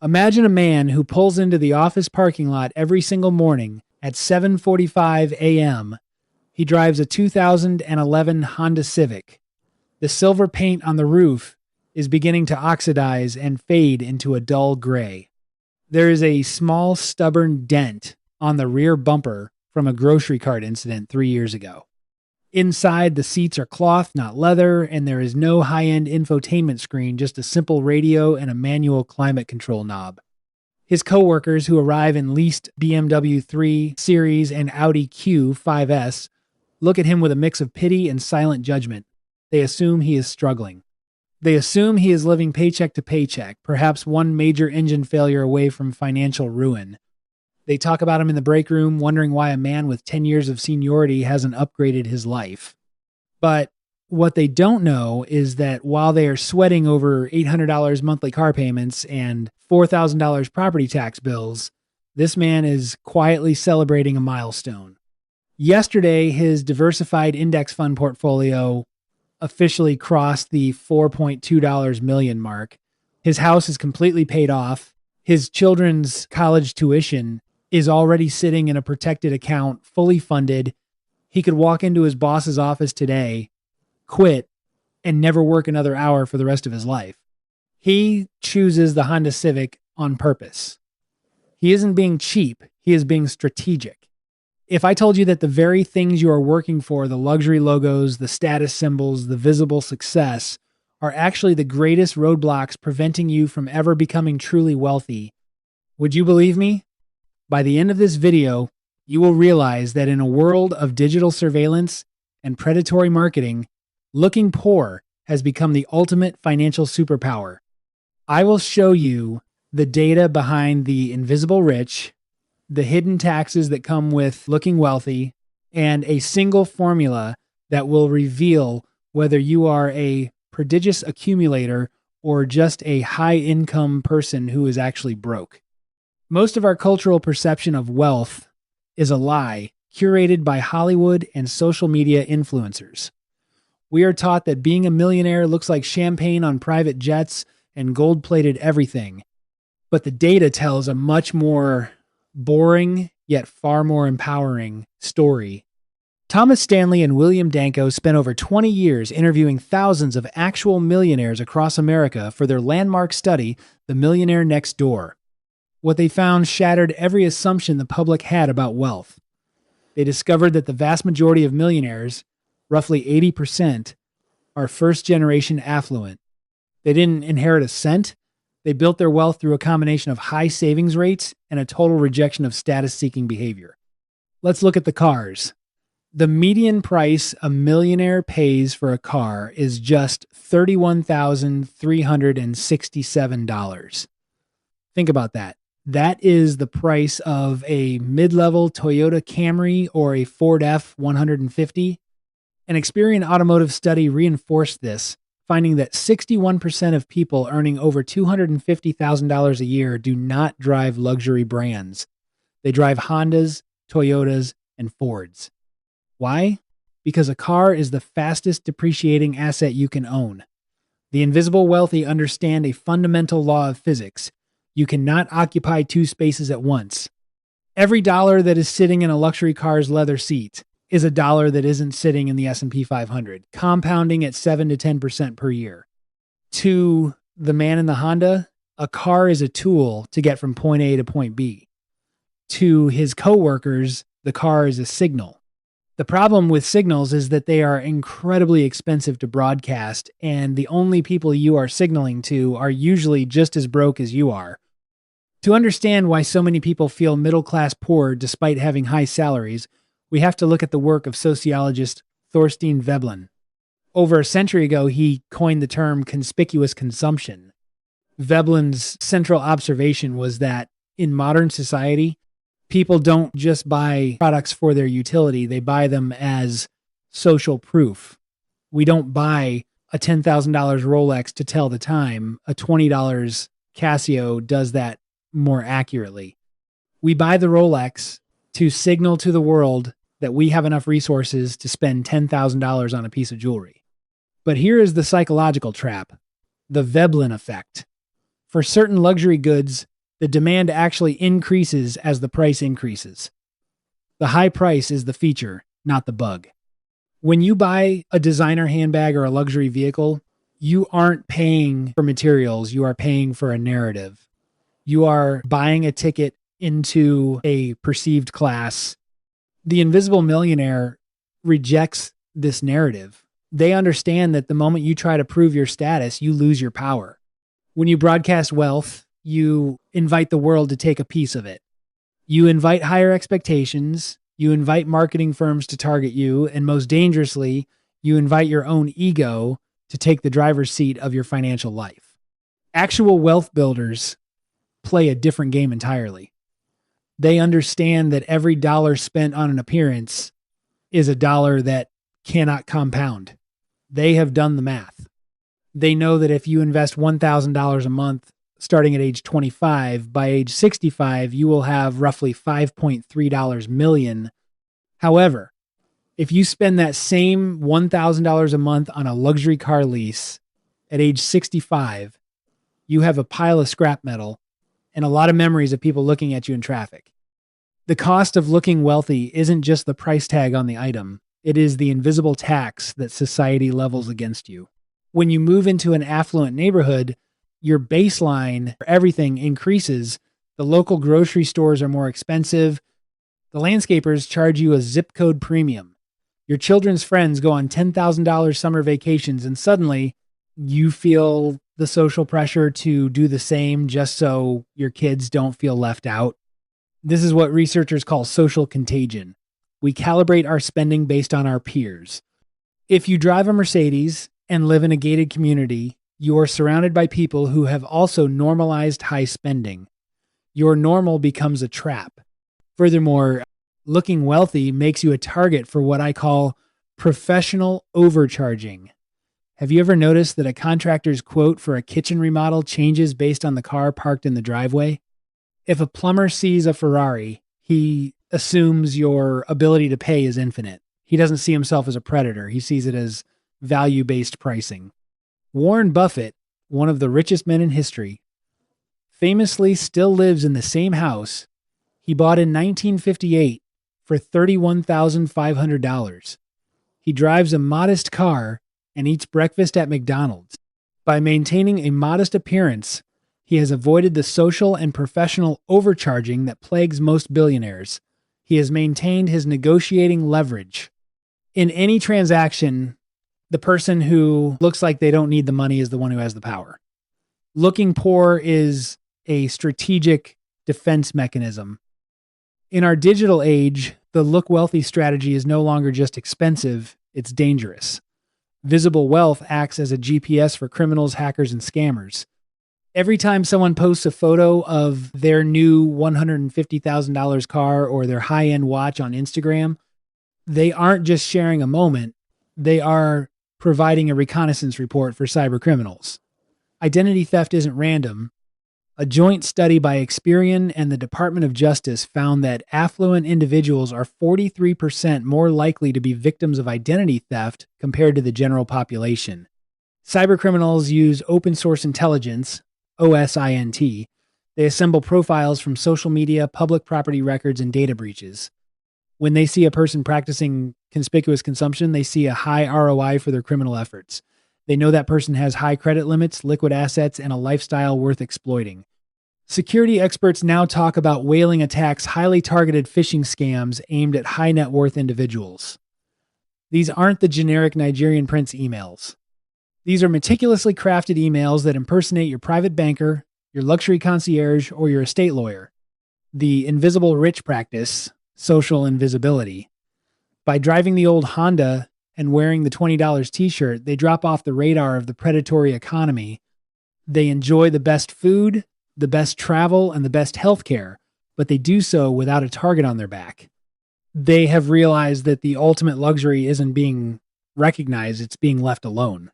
Imagine a man who pulls into the office parking lot every single morning at 7:45 a.m. He drives a 2011 Honda Civic. The silver paint on the roof is beginning to oxidize and fade into a dull gray. There is a small, stubborn dent on the rear bumper from a grocery cart incident 3 years ago. Inside, the seats are cloth, not leather, and there is no high-end infotainment screen, just a simple radio and a manual climate control knob. His coworkers, who arrive in leased BMW 3 Series and Audi Q5S, look at him with a mix of pity and silent judgment. They assume he is struggling. They assume he is living paycheck to paycheck, perhaps one major engine failure away from financial ruin. They talk about him in the break room, wondering why a man with 10 years of seniority hasn't upgraded his life. But what they don't know is that while they are sweating over $800 monthly car payments and $4,000 property tax bills, this man is quietly celebrating a milestone. Yesterday, his diversified index fund portfolio officially crossed the $4.2 million mark. His house is completely paid off. His children's college tuition is already sitting in a protected account, fully funded. He could walk into his boss's office today, quit, and never work another hour for the rest of his life. He chooses the Honda Civic on purpose. He isn't being cheap. He is being strategic. If I told you that the very things you are working for, the luxury logos, the status symbols, the visible success, are actually the greatest roadblocks preventing you from ever becoming truly wealthy, would you believe me? By the end of this video, you will realize that in a world of digital surveillance and predatory marketing, looking poor has become the ultimate financial superpower. I will show you the data behind the invisible rich, the hidden taxes that come with looking wealthy, and a single formula that will reveal whether you are a prodigious accumulator or just a high-income person who is actually broke. Most of our cultural perception of wealth is a lie curated by Hollywood and social media influencers. We are taught that being a millionaire looks like champagne on private jets and gold-plated everything. But the data tells a much more boring, yet far more empowering story. Thomas Stanley and William Danko spent over 20 years interviewing thousands of actual millionaires across America for their landmark study, The Millionaire Next Door. What they found shattered every assumption the public had about wealth. They discovered that the vast majority of millionaires, roughly 80%, are first-generation affluent. They didn't inherit a cent. They built their wealth through a combination of high savings rates and a total rejection of status-seeking behavior. Let's look at the cars. The median price a millionaire pays for a car is just $31,367. Think about that. That is the price of a mid-level Toyota Camry or a Ford F-150. An Experian automotive study reinforced this, finding that 61% of people earning over $250,000 a year do not drive luxury brands. They drive Hondas, Toyotas, and Fords. Why? Because a car is the fastest depreciating asset you can own. The invisible wealthy understand a fundamental law of physics. You cannot occupy two spaces at once. Every dollar that is sitting in a luxury car's leather seat is a dollar that isn't sitting in the S&P 500, compounding at 7 to 10% per year. To the man in the Honda, a car is a tool to get from point A to point B. To his coworkers, the car is a signal. The problem with signals is that they are incredibly expensive to broadcast, and the only people you are signaling to are usually just as broke as you are. To understand why so many people feel middle-class poor despite having high salaries, we have to look at the work of sociologist Thorstein Veblen. Over a century ago, he coined the term conspicuous consumption. Veblen's central observation was that in modern society, people don't just buy products for their utility, they buy them as social proof. We don't buy a $10,000 Rolex to tell the time. A $20 Casio does that more accurately. We buy the Rolex to signal to the world that we have enough resources to spend $10,000 on a piece of jewelry. But here is the psychological trap, the Veblen Effect. For certain luxury goods, The demand actually increases as the price increases. The high price is the feature, not the bug. When you buy a designer handbag or a luxury vehicle, you aren't paying for materials, you are paying for a narrative. You are buying a ticket into a perceived class. The invisible millionaire rejects this narrative. They understand that the moment you try to prove your status, you lose your power. When you broadcast wealth, you invite the world to take a piece of it. You invite higher expectations, you invite marketing firms to target you, and most dangerously, you invite your own ego to take the driver's seat of your financial life. Actual wealth builders play a different game entirely. They understand that every dollar spent on an appearance is a dollar that cannot compound. They have done the math. They know that if you invest $1,000 a month starting at age 25, by age 65, you will have roughly $5.3 million. However, if you spend that same $1,000 a month on a luxury car lease at age 65, you have a pile of scrap metal and a lot of memories of people looking at you in traffic. The cost of looking wealthy isn't just the price tag on the item. It is the invisible tax that society levels against you. When you move into an affluent neighborhood, your baseline for everything increases. The local grocery stores are more expensive. The landscapers charge you a zip code premium. Your children's friends go on $10,000 summer vacations, and suddenly you feel the social pressure to do the same just so your kids don't feel left out. This is what researchers call social contagion. We calibrate our spending based on our peers. If you drive a Mercedes and live in a gated community, you're surrounded by people who have also normalized high spending. Your normal becomes a trap. Furthermore, looking wealthy makes you a target for what I call professional overcharging. Have you ever noticed that a contractor's quote for a kitchen remodel changes based on the car parked in the driveway? If a plumber sees a Ferrari, he assumes your ability to pay is infinite. He doesn't see himself as a predator. He sees it as value-based pricing. Warren Buffett, one of the richest men in history, famously still lives in the same house he bought in 1958 for $31,500. He drives a modest car and eats breakfast at McDonald's. By maintaining a modest appearance, he has avoided the social and professional overcharging that plagues most billionaires. He has maintained his negotiating leverage. In any transaction, the person who looks like they don't need the money is the one who has the power. Looking poor is a strategic defense mechanism. In our digital age, the look wealthy strategy is no longer just expensive, it's dangerous. Visible wealth acts as a GPS for criminals, hackers, and scammers. Every time someone posts a photo of their new $150,000 car or their high-end watch on Instagram, they aren't just sharing a moment, they are providing a reconnaissance report for cyber criminals. Identity theft isn't random. A joint study by Experian and the Department of Justice found that affluent individuals are 43% more likely to be victims of identity theft compared to the general population. Cybercriminals use open source intelligence, OSINT. They assemble profiles from social media, public property records, and data breaches. When they see a person practicing conspicuous consumption, they see a high ROI for their criminal efforts. They know that person has high credit limits, liquid assets, and a lifestyle worth exploiting. Security experts now talk about whaling attacks, highly targeted phishing scams aimed at high net worth individuals. These aren't the generic Nigerian prince emails. These are meticulously crafted emails that impersonate your private banker, your luxury concierge, or your estate lawyer. The invisible rich practice, social invisibility. By driving the old Honda and wearing the $20 t-shirt, they drop off the radar of the predatory economy. They enjoy the best food, the best travel, and the best healthcare, but they do so without a target on their back. They have realized that the ultimate luxury isn't being recognized, it's being left alone.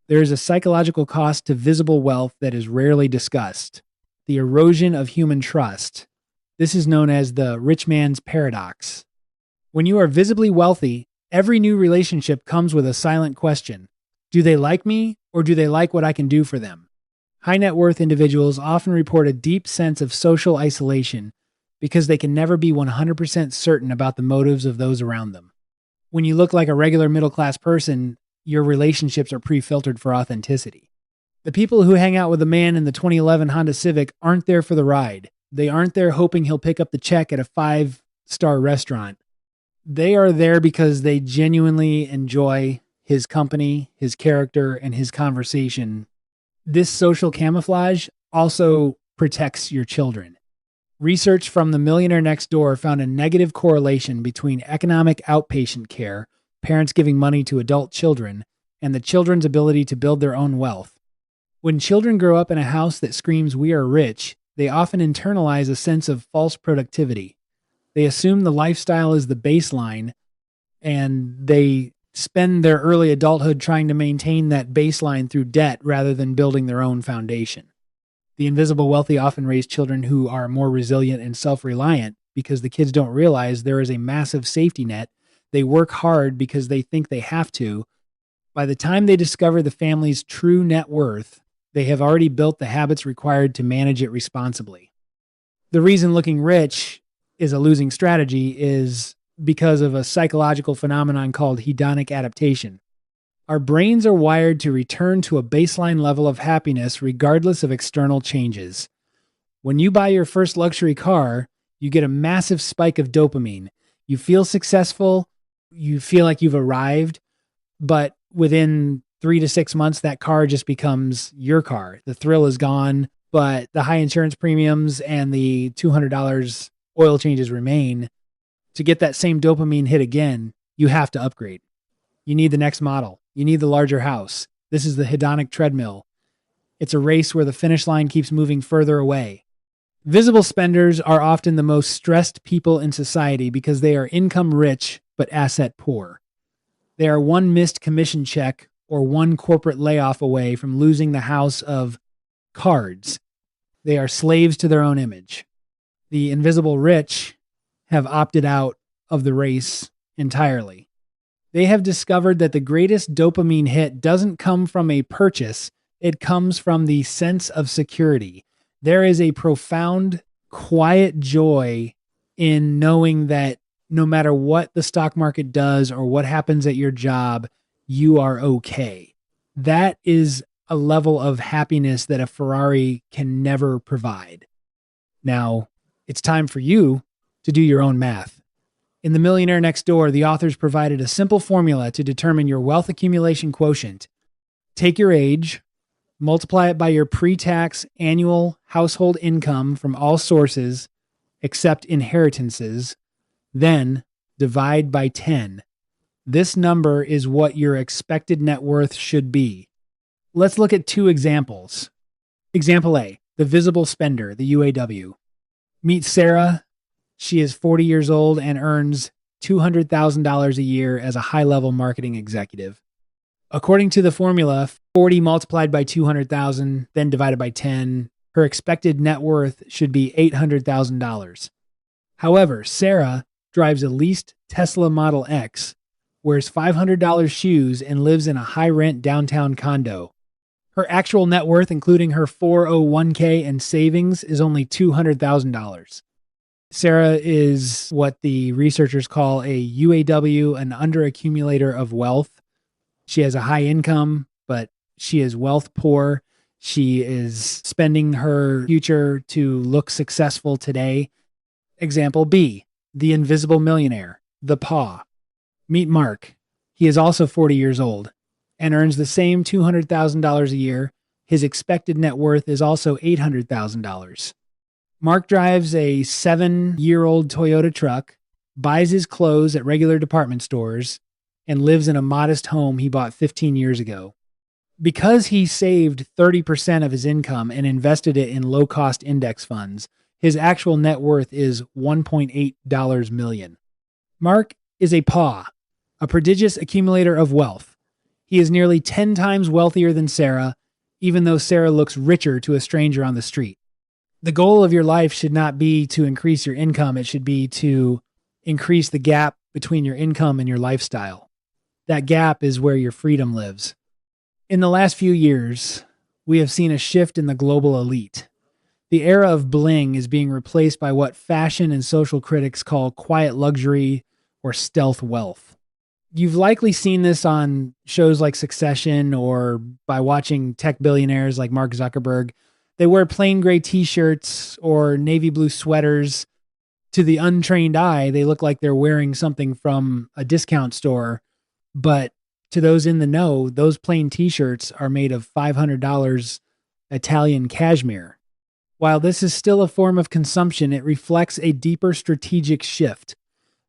There is a psychological cost to visible wealth that is rarely discussed: the erosion of human trust. This is known as the rich man's paradox. When you are visibly wealthy, every new relationship comes with a silent question. Do they like me, or do they like what I can do for them? High net worth individuals often report a deep sense of social isolation because they can never be 100% certain about the motives of those around them. When you look like a regular middle class person, your relationships are pre-filtered for authenticity. The people who hang out with the man in the 2011 Honda Civic aren't there for the ride. They aren't there hoping he'll pick up the check at a 5-star restaurant. They are there because they genuinely enjoy his company, his character, and his conversation. This social camouflage also protects your children. Research from The Millionaire Next Door found a negative correlation between economic outpatient care, parents giving money to adult children, and the children's ability to build their own wealth. When children grow up in a house that screams, "We are rich," they often internalize a sense of false productivity. They assume the lifestyle is the baseline, and they spend their early adulthood trying to maintain that baseline through debt rather than building their own foundation. The invisible wealthy often raise children who are more resilient and self-reliant because the kids don't realize there is a massive safety net. They work hard because they think they have to. By the time they discover the family's true net worth, they have already built the habits required to manage it responsibly. The reason looking rich is a losing strategy is because of a psychological phenomenon called hedonic adaptation. Our brains are wired to return to a baseline level of happiness regardless of external changes. When you buy your first luxury car, you get a massive spike of dopamine. You feel successful, you feel like you've arrived, but within 3 to 6 months, that car just becomes your car. The thrill is gone, but the high insurance premiums and the $200 oil changes remain. To get that same dopamine hit again, you have to upgrade. You need the next model. You need the larger house. This is the Hedonic Treadmill. It's a race where the finish line keeps moving further away. Visible spenders are often the most stressed people in society because they are income rich but asset poor. They are one missed commission check or one corporate layoff away from losing the house of cards. They are slaves to their own image. The invisible rich have opted out of the race entirely. They have discovered that the greatest dopamine hit doesn't come from a purchase, it comes from the sense of security. There is a profound, quiet joy in knowing that no matter what the stock market does or what happens at your job, you are okay. That is a level of happiness that a Ferrari can never provide. Now, it's time for you to do your own math. In The Millionaire Next Door, the authors provided a simple formula to determine your wealth accumulation quotient. Take your age, multiply it by your pre-tax annual household income from all sources except inheritances, then divide by 10. This number is what your expected net worth should be. Let's look at 2 examples. Example A, the visible spender, the UAW. Meet Sarah. She is 40 years old and earns $200,000 a year as a high-level marketing executive. According to the formula, 40 multiplied by 200,000, then divided by 10, her expected net worth should be $800,000. However, Sarah drives a leased Tesla Model X, wears $500 shoes, and lives in a high-rent downtown condo. Her actual net worth, including her 401k and savings, is only $200,000. Sarah is what the researchers call a UAW, an underaccumulator of wealth. She has a high income, but she is wealth poor. She is spending her future to look successful today. Example B, the invisible millionaire, the paw. Meet Mark. He is also 40 years old and earns the same $200,000 a year. His expected net worth is also $800,000. Mark drives a 7-year-old Toyota truck, buys his clothes at regular department stores, and lives in a modest home he bought 15 years ago. Because he saved 30% of his income and invested it in low-cost index funds, his actual net worth is $1.8 million. Mark is a paw, a prodigious accumulator of wealth. He is nearly 10 times wealthier than Sarah, even though Sarah looks richer to a stranger on the street. The goal of your life should not be to increase your income. It should be to increase the gap between your income and your lifestyle. That gap is where your freedom lives. In the last few years, we have seen a shift in the global elite. The era of bling is being replaced by what fashion and social critics call quiet luxury or stealth wealth. You've likely seen this on shows like Succession or by watching tech billionaires like Mark Zuckerberg. They wear plain gray t-shirts or navy blue sweaters. To the untrained eye, they look like they're wearing something from a discount store. But to those in the know, those plain t-shirts are made of $500 Italian cashmere. While this is still a form of consumption, it reflects a deeper strategic shift.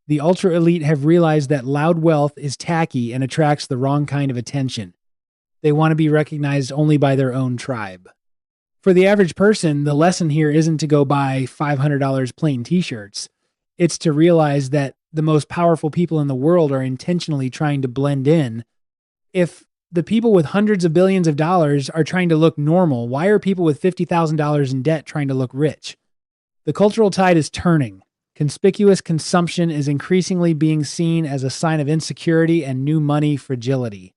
The ultra elite have realized that loud wealth is tacky and attracts the wrong kind of attention. They want to be recognized only by their own tribe. For the average person, the lesson here isn't to go buy $500 plain t-shirts. It's to realize that the most powerful people in the world are intentionally trying to blend in. If the people with hundreds of billions of dollars are trying to look normal, why are people with $50,000 in debt trying to look rich? The cultural tide is turning. Conspicuous consumption is increasingly being seen as a sign of insecurity and new money fragility.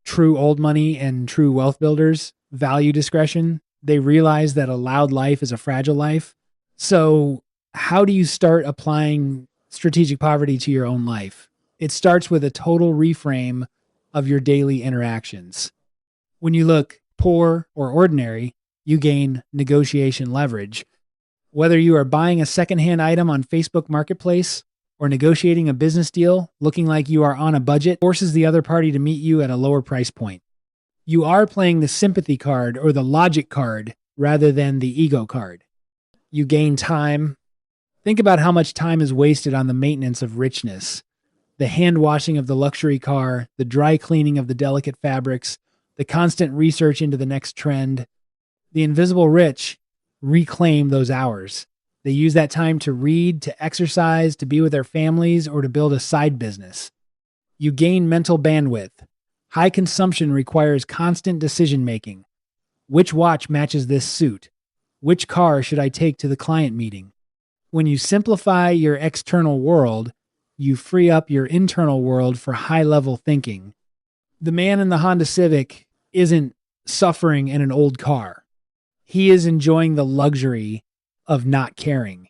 True old money and true wealth builders value discretion. They realize that a loud life is a fragile life. So how do you start applying strategic poverty to your own life? It starts with a total reframe of your daily interactions. When you look poor or ordinary, you gain negotiation leverage. Whether you are buying a secondhand item on Facebook Marketplace or negotiating a business deal looking like you are on a budget, forces the other party to meet you at a lower price point. You are playing the sympathy card or the logic card rather than the ego card. You gain time. Think about how much time is wasted on the maintenance of richness. The hand washing of the luxury car, the dry cleaning of the delicate fabrics, the constant research into the next trend. The invisible rich reclaim those hours. They use that time to read, to exercise, to be with their families, or to build a side business. You gain mental bandwidth. High consumption requires constant decision making. Which watch matches this suit? Which car should I take to the client meeting? When you simplify your external world, you free up your internal world for high-level thinking. The man in the Honda Civic isn't suffering in an old car. He is enjoying the luxury of not caring.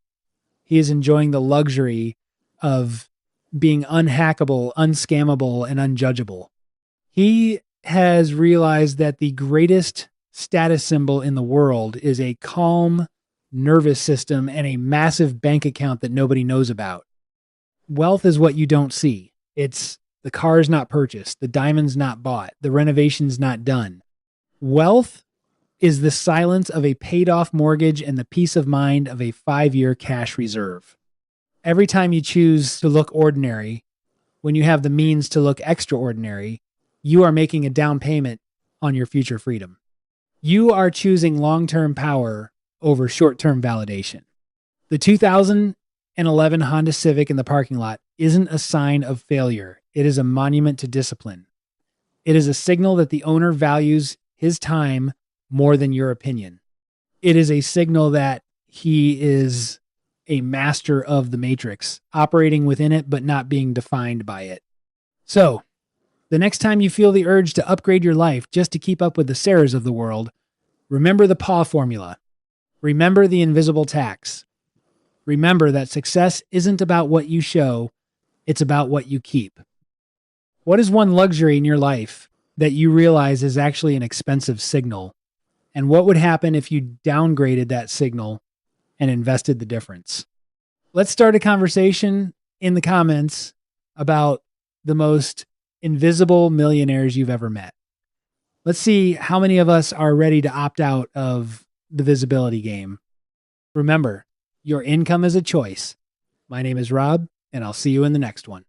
He is enjoying the luxury of being unhackable, unscammable, and unjudgeable. He has realized that the greatest status symbol in the world is a calm nervous system and a massive bank account that nobody knows about. Wealth is what you don't see. It's the car's not purchased, the diamond's not bought, the renovation's not done. Wealth is the silence of a paid-off mortgage and the peace of mind of a 5-year cash reserve. Every time you choose to look ordinary, when you have the means to look extraordinary, you are making a down payment on your future freedom. You are choosing long-term power over short-term validation. The 2011 Honda Civic in the parking lot isn't a sign of failure. It is a monument to discipline. It is a signal that the owner values his time more than your opinion. It is a signal that he is a master of the matrix, operating within it but not being defined by it. So, the next time you feel the urge to upgrade your life just to keep up with the Sarahs of the world, remember the PAW formula. Remember the invisible tax. Remember that success isn't about what you show, it's about what you keep. What is one luxury in your life that you realize is actually an expensive signal? And what would happen if you downgraded that signal and invested the difference? Let's start a conversation in the comments about the most invisible millionaires you've ever met. Let's see how many of us are ready to opt out of the visibility game. Remember, your income is a choice. My name is Rob, and I'll see you in the next one.